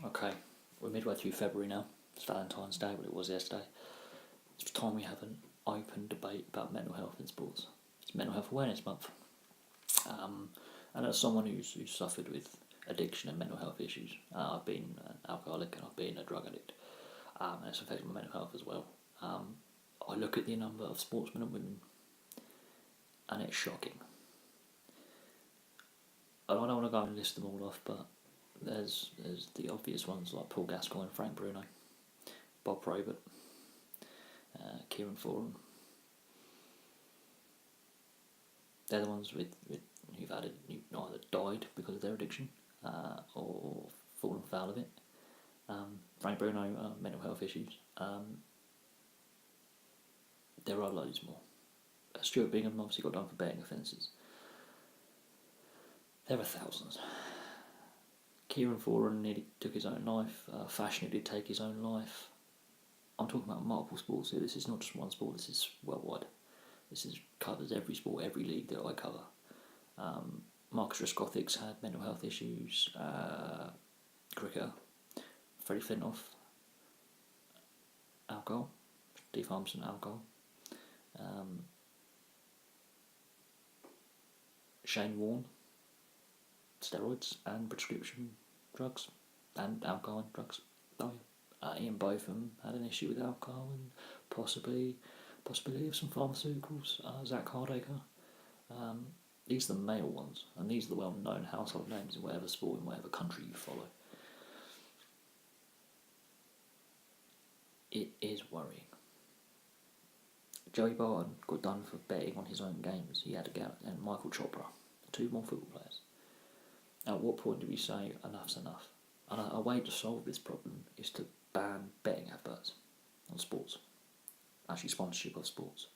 Okay, we're midway through February now. It's Valentine's Day, but it was yesterday. It's time we have an open debate about mental health in sports. It's Mental Health Awareness Month. And as someone who's suffered with addiction and mental health issues, I've been an alcoholic and I've been a drug addict, and it's affected my mental health as well. I look at the number of sportsmen and women, and it's shocking. I don't want to go and list them all off, but there's the obvious ones like Paul Gascoigne, Frank Bruno, Bob Probert, Kieran Foran. They're the ones who've either died because of their addiction or fallen foul of it. Frank Bruno, mental health issues. There are loads more. Stuart Bingham obviously got done for betting offences. There are thousands. Kieran Foran nearly took his own life. Fashanu did take his own life. I'm talking about multiple sports here. This is not just one sport. This is worldwide. Covers every sport, every league that I cover. Marcus Rashkovic had mental health issues. Cricketer. Freddie Flintoff. Alcohol. Steve Harmson, alcohol. Shane Warne. Steroids and prescription drugs and alcohol and drugs. Ian Botham had an issue with alcohol and possibility of some pharmaceuticals. Zach Hardacre. These are the male ones, and these are the well-known household names in whatever sport, in whatever country you follow. It is worrying. Joey Barton got done for betting on his own games. He had a go, and Michael Chopra, two more football players. At what point do we say enough's enough? And a way to solve this problem is to ban betting adverts on sports, actually sponsorship of sports,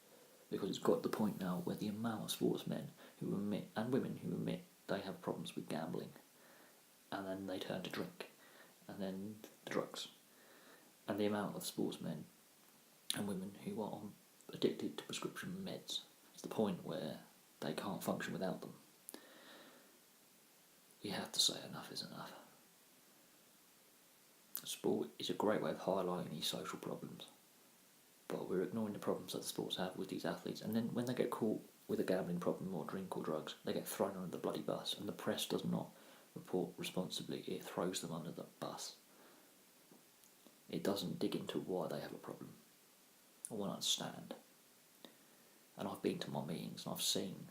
because it's got to the point now where the amount of sportsmen who admit, and women who admit they have problems with gambling, and then they turn to drink, and then the drugs, and the amount of sportsmen and women who are addicted to prescription meds, it's the point where they can't function without them. We have to say enough is enough. Sport is a great way of highlighting these social problems, but we're ignoring the problems that the sports have with these athletes, and then when they get caught with a gambling problem or drink or drugs, they get thrown under the bloody bus, and the press does not report responsibly. It throws them under the bus. It doesn't dig into why they have a problem or what I understand. And I've been to my meetings and I've seen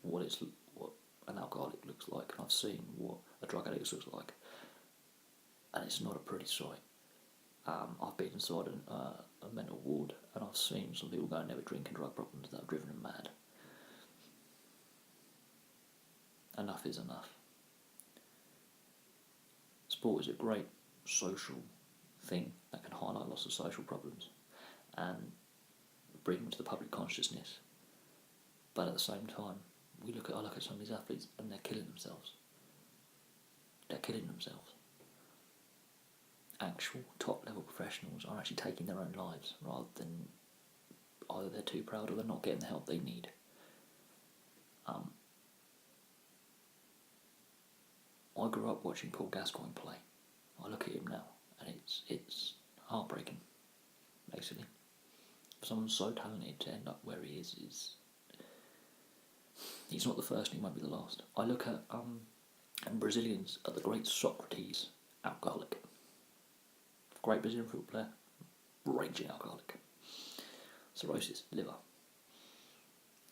what an alcoholic looks like, and I've seen what a drug addict looks like, and it's not a pretty sight. I've been inside a mental ward, and I've seen some people go and have drinking drug problems that have driven them mad. Enough is enough. Sport is a great social thing that can highlight lots of social problems and bring them to the public consciousness. But at the same time, I look at some of these athletes and they're killing themselves. Actual top-level professionals are actually taking their own lives rather than either they're too proud or they're not getting the help they need. I grew up watching Paul Gascoigne play. I look at him now and it's heartbreaking, basically. For someone so talented to end up where he is he's not the first and he won't be the last. I look at Brazilians, at the great Socrates, alcoholic. Great Brazilian football player, raging alcoholic. Cirrhosis, liver.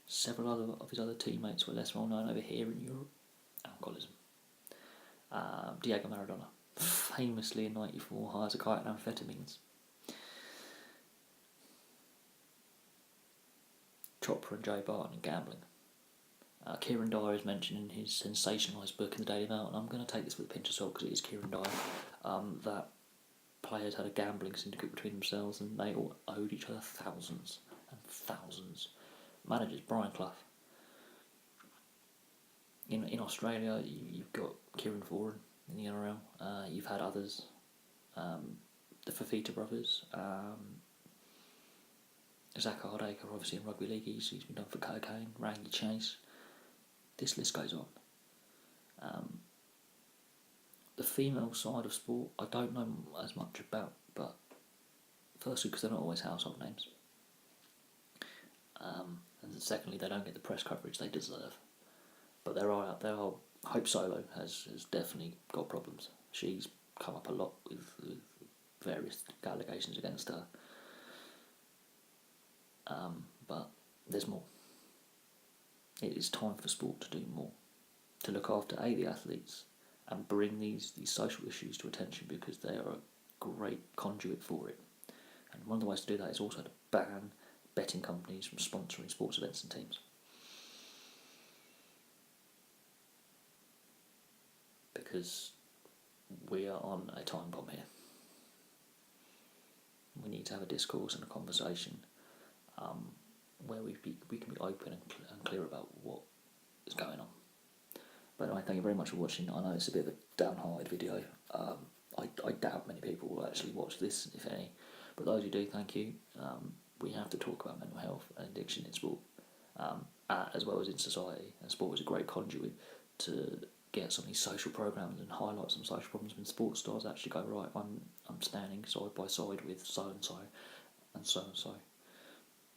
Several of his other teammates were less well known over here in Europe. Alcoholism. Diego Maradona, famously in '94, hires a kite and amphetamines. Chopra and Joe Barton and gambling. Kieran Dyer is mentioned in his sensationalised book in the Daily Mail, and I'm going to take this with a pinch of salt because it is Kieran Dyer, that players had a gambling syndicate between themselves and they all owed each other thousands and thousands. Managers, Brian Clough. In Australia, you've got Kieran Foran in the NRL. You've had others, the Fafita brothers, Zach Hardacre, obviously in rugby league, he's been done for cocaine, Rangy Chase. This list goes on. the female side of sport, I don't know as much about, but firstly, because they're not always household names. And secondly, they don't get the press coverage they deserve. But there are Hope Solo has definitely got problems. She's come up a lot with various allegations against her. But there's more. It is time for sport to do more, to look after the athletes and bring these social issues to attention, because they are a great conduit for it. And one of the ways to do that is also to ban betting companies from sponsoring sports events and teams. Because we are on a time bomb here. We need to have a discourse and a conversation where we can be open and clear about what is going on. But anyway, thank you very much for watching. I know it's a bit of a downhearted video. I doubt many people will actually watch this, if any. But those who do, thank you. We have to talk about mental health and addiction in sport, as well as in society. And sport is a great conduit to get some of these social programs and highlight some social problems when sports stars actually go, right, I'm standing side by side with so and so and so and so,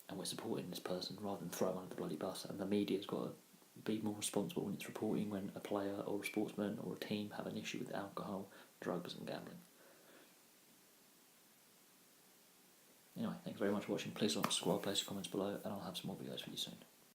and we're supporting this person rather than throw them under the bloody bus. And the media's got to be more responsible when it's reporting when a player or a sportsman or a team have an issue with alcohol, drugs and gambling. Anyway, thanks very much for watching. Please like, subscribe, place your comments below, and I'll have some more videos for you soon.